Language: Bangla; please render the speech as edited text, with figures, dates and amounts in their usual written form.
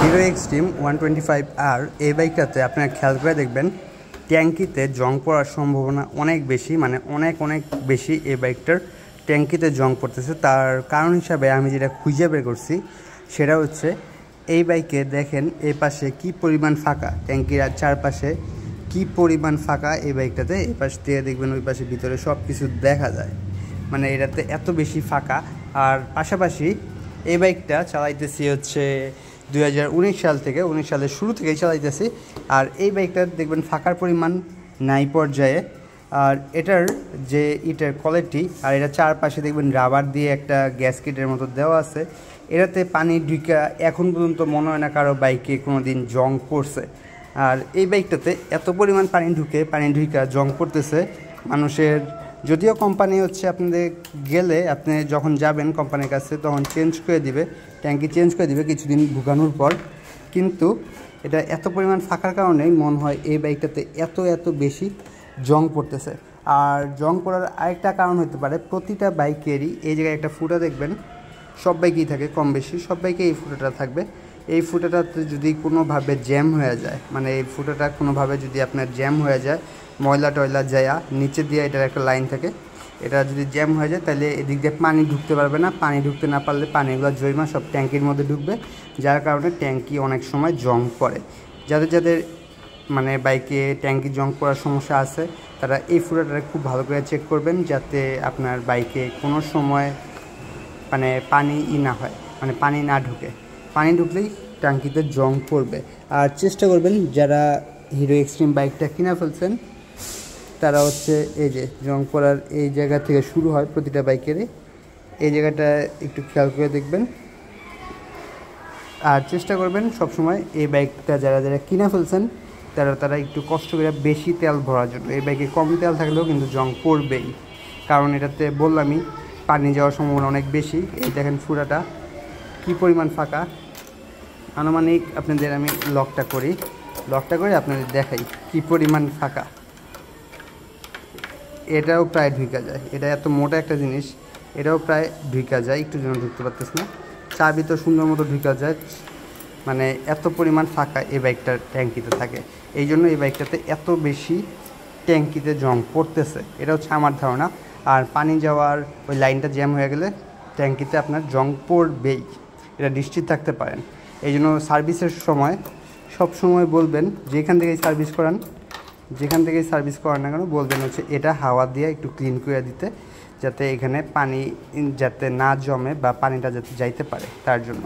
হিরো এক্সট্রিম 125R এই বাইকটাতে আপনারা খেয়াল করে দেখবেন ট্যাঙ্কিতে জং পড়ার সম্ভাবনা অনেক বেশি, মানে অনেক বেশি এই বাইকটার ট্যাঙ্কিতে জং পড়তেছে। তার কারণ হিসাবে আমি যেটা খুঁজে বের করছি সেটা হচ্ছে এই বাইকে দেখেন এই পাশে কী পরিমাণ ফাঁকা, ট্যাঙ্কির চারপাশে কী পরিমাণ ফাঁকা এই বাইকটাতে। এই পাশ দিয়ে দেখবেন ওই পাশে ভিতরে সব কিছু দেখা যায়, মানে এটাতে এত বেশি ফাঁকা। আর পাশাপাশি এই বাইকটা চালাইতেছি হচ্ছে 2019 সাল থেকে, 19 সালের শুরু থেকেই চালাইতেছি। আর এই বাইকটার দেখবেন ফাঁকার পরিমাণ নাই পর্যায়ে। আর এটার যে ইটার কোয়ালিটি, আর এটা চারপাশে দেখবেন রাবার দিয়ে একটা গ্যাসকেটের মতো দেওয়া আছে। এটাতে পানি ঢুকা এখন পর্যন্ত মনে হয় না কারো বাইকে কোনো দিন জং পড়ছে। আর এই বাইকটাতে এত পরিমাণ পানি ঢুকা জং পড়তেছে মানুষের। যদিও কোম্পানি হচ্ছে আপনাদের গেলে আপনি যখন যাবেন কোম্পানির কাছে তখন চেঞ্জ করে দিবে, ট্যাঙ্কি চেঞ্জ করে দিবে কিছুদিন ভুগানোর পর, কিন্তু এটা এত পরিমাণ ফাঁকার কারণেই মনে হয় এই বাইকটাতে এত বেশি জং পড়তেছে। আর জং পড়ার আরেকটা কারণ হতে পারে প্রতিটা বাইকেরই এই জায়গায় একটা ফুটা দেখবেন, সব বাইকেই থাকে কম বেশি, সব বাইকে এই ফুটাটা থাকবে। এই ফুটাটাতে যদি কোনোভাবে জ্যাম হয়ে যায়, মানে এই ফুটাটা কোনোভাবে যদি আপনার জ্যাম হয়ে যায়, ময়লা টয়লা যায় নিচে দিয়ে এটার একটা লাইন থাকে, এটা যদি জ্যাম হয়ে যায় তাহলে এদিক দিয়ে পানি ঢুকতে পারবে না। পানি ঢুকতে না পারলে পানিগুলো জৈমা সব ট্যাঙ্কির মধ্যে ঢুকবে, যার কারণে ট্যাঙ্কি অনেক সময় জং পড়ে। যাদের মানে বাইকে ট্যাঙ্কি জং পড়ার সমস্যা আছে তারা এই ফুটাটা খুব ভালো করে চেক করবেন, যাতে আপনার বাইকে কোনো সময় মানে পানি না হয়, মানে পানি না ঢুকে। পানি ঢুকলেই ট্যাঙ্কিতে জং পড়বে। আর চেষ্টা করবেন যারা হিরো এক্সট্রিম বাইকটা কিনে ফেলছেন তারা হচ্ছে এই যে জং পড়ার এই জায়গা থেকে শুরু হয় প্রতিটা বাইকেরই, এই জায়গাটা একটু খেয়াল করে দেখবেন। আর চেষ্টা করবেন সবসময় এই বাইকটা যারা কিনে ফেলছেন তারা একটু কষ্ট করে বেশি তেল ভরার জন্য। এই বাইকে কম তেল থাকলেও কিন্তু জং পড়বেই, কারণ এটাতে বললামই পানি যাওয়ার সম্ভাবনা অনেক বেশি। এই দেখেন ফুটাটা কী পরিমাণ ফাঁকা। আনুমানিক আপনাদের আমি লকটা করে আপনাদের দেখাই কী পরিমাণ ফাঁকা। এটাও প্রায় ঢুকা যায়, এটা এত মোটা একটা জিনিস, এটাও প্রায় ঢুকা যায়, একটু যেন ঢুকতে পারতেছে না। চাবি তো সুন্দর মতো ঢুকা যায়, মানে এত পরিমাণ ফাঁকা এই বাইকটার ট্যাঙ্কিতে থাকে। এই জন্য এই বাইকটাতে এত বেশি ট্যাঙ্কিতে জং পড়তেছে, এটা হচ্ছে আমার ধারণা। আর পানি যাওয়ার ওই লাইনটা জ্যাম হয়ে গেলে ট্যাঙ্কিতে আপনার জং পড়বেই, এটা নিশ্চিত থাকতে পারেন। এই জন্য সার্ভিসের সময় সবসময় বলবেন যেখান থেকেই সার্ভিস করান না কেন বলবেন হচ্ছে এটা হাওয়া দিয়ে একটু ক্লিন করে দিতে, যাতে এখানে পানি যাতে না জমে বা পানিটা যাতে যাইতে পারে তার জন্য।